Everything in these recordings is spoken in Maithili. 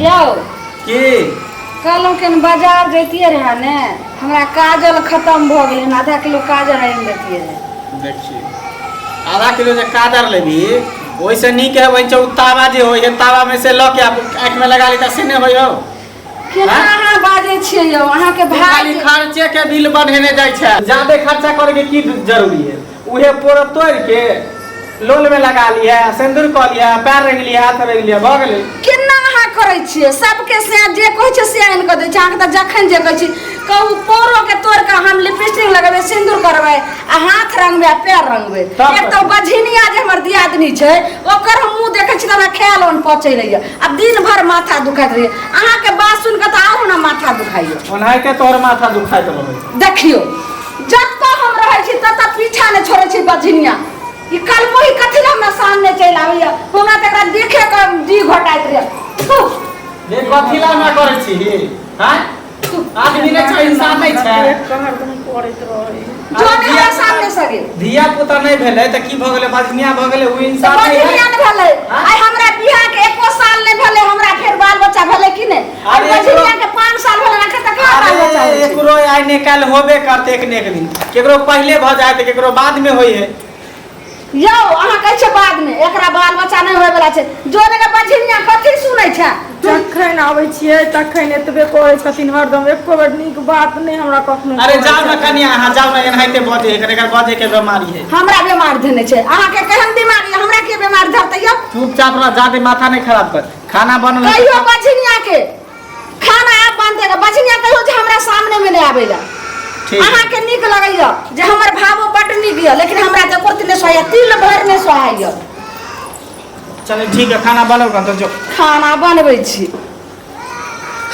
यो की कहलूँ कि बाजार जैतिए रहे ने हमरा काजल खत्म भ गेलै आधा किलो काजल आनि देतिए रहे। देखिए आधा किलो जे काजर लेबी वैसे नीक है वही तावा जे हो तावा में से ल के आँख में लगा ली से नहीं हो केना अहाँ बाजै छियै यौ अहाँके भाई खर्चे के बिल बढ़ेने जाइ छै ज्यादा खर्चा करे के की जरूरी है उहे पोर तोड़ के लोल में लगा लिया सिंदूर क लिया पैर रंग लिया हाथ रंग लिया भ गेलै। केना अहाँ करै छियै सबके से जे कहै छै से आनि क दै छै अहाँके त जखन जे कहै छी कहू पोरो के तोड़ के हम लिपस्टिक लगेबै सिंदूर करबै आ हाथ रंगबै आ पैर रंगबै। एक तो बझिनिया जे हमर दियादनी छै ओकर हम मुंह देखै छी त हमरा ख्याल ओन पचै रहैया अब दिन भर माथा दुखाइत रहैया अहाँके बात सुन के त आरो ना माथा दुखाइया ओनाहिते तोहर माथा दुखाइत रहै। देखियो जत हम रहै छी तत पीछा ने छोड़ै छी बझिनिया ई कल मोही कथि ला हमरा सामने चलि आबैया हमरा त एकरा देखे के जी घटाइत रहैया जे कथि ला ना करै छी हैं आदमी ने छै इंसान नहीं छै कहर तुम करैत रहै जो हमरा सामने सगे धिया पुता नहीं भेलै त की भ गेलै बजनिया भ गेलै उ इंसान नहीं है बजनिया ने भेलै आइ हमरा बियाह के एको साल नहीं भेलै हमरा फेर बाल बच्चा भेलै कि नहीं और बजनिया के 5 साल भेलै रखे त का बाल बच्चा एकरो आइ ने काल होबे करते एक ने एक दिन केकरो पहले भ जाए त केकरो बाद में होई है। यौ अहाँ कहै छै बाद में एकरा बाल बच्चा नहीं होय वाला छै जोने के बजनिया कथि सुनै छै जखन आबै छियै तखन एतबे करै छथिन हरदम एको बेर नीक बात नहीं हमरा कखनो। अरे जाओ ना कनिया अहाँ जाओ ना एनाहिते बजे एकर बजे के बीमारी है हमरा बीमार धने छै अहाँ के केहन बीमारी हमरा के बीमार धरतै यौ चुपचाप रह ज्यादा माथा नहीं खराब कर खाना बनल कहियो बजनिया के खाना आप बनते बजनिया कहियो जे हमरा सामने में नहीं आबैला अहाँ के नीक लगैया जे हमर भावो बड नीक य लेकिन हमरा त करती ने सोया तिल भर में सोहाय। चलो ठीक है खाना बनाओ तो जो खाना बनबै छी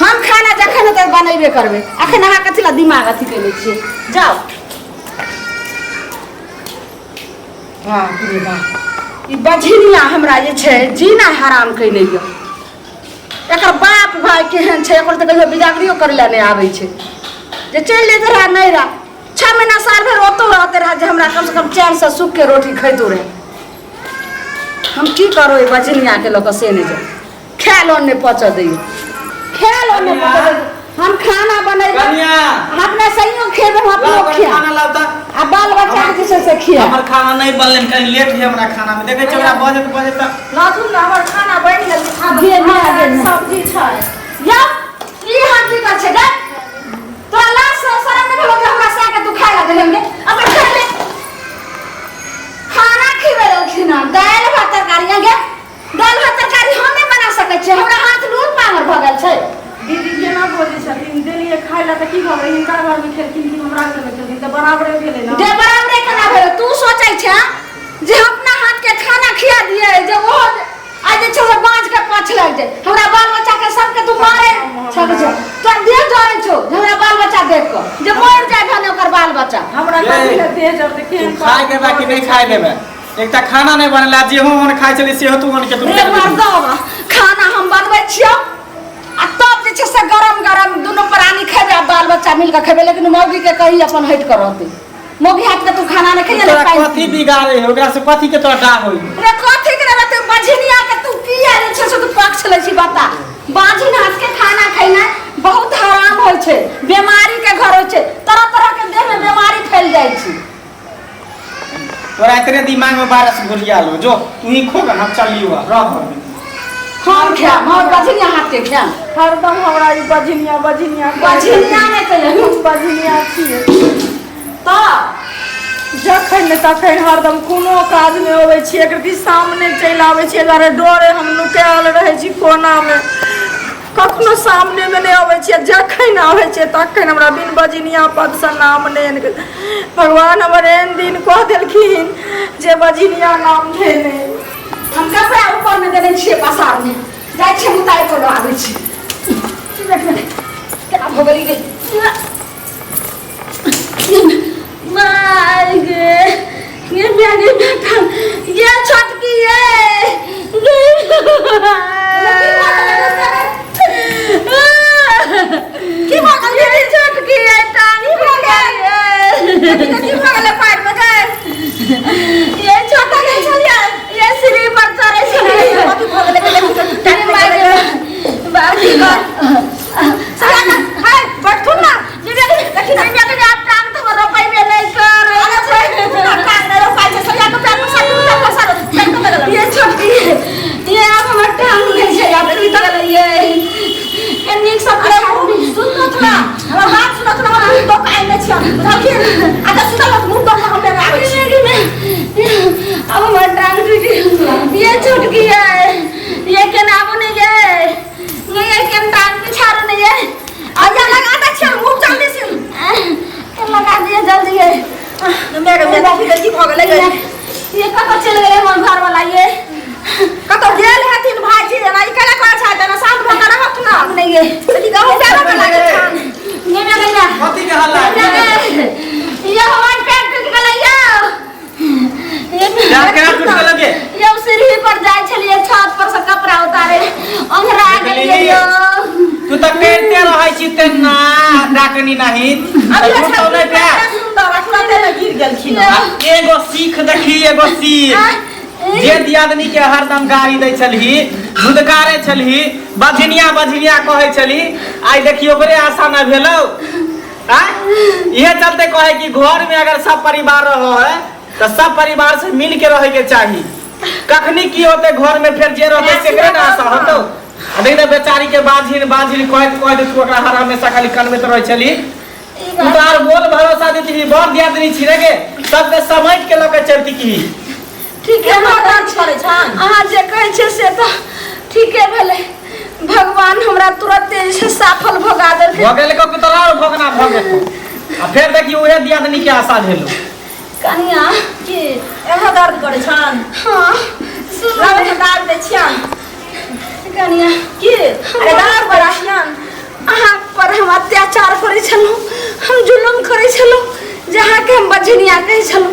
हम खाना जखन तक बनैबे करबै अखन अहाँ कथि ला दिमाग अथि केने छियै जाओ। हां रे बा ई बझिनिया हमरा जे छै जीना हराम कइले य एकर बाप भाई केहन छै एकर त कहियो बिदागरियो करला नहीं आबै छै जे चल ले रहा नहीं रहा 6 महीना साल भर ओतो रहते रहा जे हमरा कम से कम चैन से सूख के रोटी खैतो रहे हम की करो ए बजनिया के लोग से नहीं जाए खेलो ने पच दियो खेलो ने पच हम खाना बनाई कन्या अपना सहीओ खेबे हम लोग खिया खाना लाओ त आ बाल बच्चा के से खिया हमर खाना नहीं बनले कहीं लेट है हमरा खाना में देखे चोरा बजे त लाथू हमर खाना बन गेल खा सब्जी छै या ई हाथ की कर छै गे तो अल्लाह से शर्म नहीं भेलो हमरा से के तू खाए लगे लेंगे अब खा ले खाना खिबे लखिना दाल भात तरकारी गे दाल भात तरकारी हम नहीं बना सकै छै हमरा हाथ लूर पामर भ गेल छै दीदी केना बोलै छथिन देलिए खाइ ला त की भऽ गेलै हिनका घर में खेलखिन कि हमरा घर में खेलखिन त बराबरे भेलै ना जे बराबरे केना भेल तू सोचै छै जे अपना हाथ के खाना खिया दिए जे वो आज जे छै बांझ के पाछ लग जाए हमरा बाल बच्चा के सबके तू मारे छक छै तो दे जाय छो हमरा बाल बच्चा देख के जे मर जाए भने ओकर बाल बच्चा हमरा कथि ला दे जब त केहन खाए के बा कि नहीं खाए देबे एक त खाना नहीं बनला जे हम खाए चली से तू मन के तू रे मर्दवा खाना हम बनबै छियो आ तब जे छै से गरम गरम दोनों प्राणी खेबे बाल बच्चा मिल के खेबे लेकिन मौगी के कही अपन हट कर रहते मौगी हाथ के तू खाना नहीं खइले तोरा कथि बिगाड़े हो ओकरा से कथि के तोरा डा होई रे कथि के रे तू बझिनिया के तू किया रे छै से तू पक्ष ले छी बता बाझिन हाथ के खाना खइना बहुत हराम होय छै बीमारी के घर होय छै तरह तरह के देह में बीमारी फैल जाय छै तोरा इतने दिमाग में वायरस घुरिया लो जो तू ही खो हम चलियो रह हम खा मोर बझिनिया हाथ के खा हरदम हमरा ई बजनिया बझिनिया नहीं कहियो बजनिया छियै त जखन तखन हरदम कोनो काज में अबै छियै एकर की सामने चलि आबै छियै अगर डरे हम नुकायल रहै छी कोना में कखनो सामने में नहीं अबै छियै जखन आबै छियै तखन हमरा बिन बजनिया पद से नाम नहीं भगवान हमर एहन दिन कह देलखिन जे बजनिया नाम धेने हम कपड़ा ऊपर में देने छियै पसार में जाय छियै उतार के आबै छी क्या भगरी गई माय गे ये बेटी बेटा ये छटकी है की मगल ये छटकी है टानी हो गई की मगल पैर में गए ये छोटा के चलिए ये श्री पर चढ़े छले बाकी भगले के टानी मार जल्दी कर सया का हाय बैठू ना दीदी देखी नहीं मैं के आप टांग तो रोपाई में नहीं कर अरे टांग नहीं रोपाई से सया का पैर में साथ ये छोटी ये आप हमार टांग ले से आप की तरह ये नीक सब सुन तो थोड़ा हमार बात सुनो थोड़ा हम तो काई में छिया देखिए आधा सुधा मत मुंह तो हम ले आवे अब हमार टांग टूटी ये छुटकी है ये के नाम नहीं है ये के टांग पिछारो नहीं है आजा लगा दे छिया मुंह जल्दी से के लगा दिए जल्दी है मेरे देखी भाग ले गई ये कब चल गए मन घर वाला ये कतो जेल है तीन भाई जी ना ई कला कर छा देना साथ भंगा ना हत ना नहीं है की गांव जाना में लगे नहीं ना नहीं ना मती के हल्ला ये हमार पेट टूट गलैया क्या क्या टूट के लगे ये सीढ़ी पर जाय छलिए छत पर से कपड़ा उतारे अंगरा गेलिए तू त पेटे रहै छी ते ना डाकनी नहीं अभी तो नहीं पे सुंदर रखला ते गिर गेलखिन एगो सीख देखी एगो सीख जे दियादनी के हरदम गाड़ी दै छलही धुदकारे छलही बझनिया कहै छली आई देखियो ओकरे आशा न भेलौ इहे चलते कहे कि घर में अगर सब परिवार रहो है तो सब परिवार से मिल के रहे के चाहिए कखनी की होते घर में फिर जे रहते सेकरे ना आशा होतो अभी ना बेचारी के बाझिन कहत तू ओकरा हर हमेशा खाली कान में रह छली तू तो आर बोल भरोसा देती ही बर दियादनी छी रे के सब के समेट के लके चलती की ठीक है मदद करे छन अहां जे कहै छै से त ठीक है भेले भगवान हमरा तुरंत से सफल भगा देल भ गेल को तोरा भगना भ गेल आ फिर देखी ओहे दियादनी के आशा भेलो कनिया के एहा दर्द करे छन हां सुन रे दर्द दे छियन कनिया के अरे दर्द बड़ा छियन अहां पर हम अत्याचार करे छलु हम जुल्म करे छलु जहां के हम बजनिया कहे छलु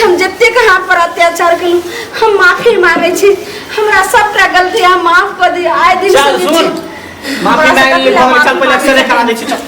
हम जत्ते कहां पर अत्याचार कलु हम माफी मांगे छी हमरा सबटा गलती हम माफ कर दे आइ दिन चल सुन माफी मांगे चल पहले एक्सरे करा दे छी चल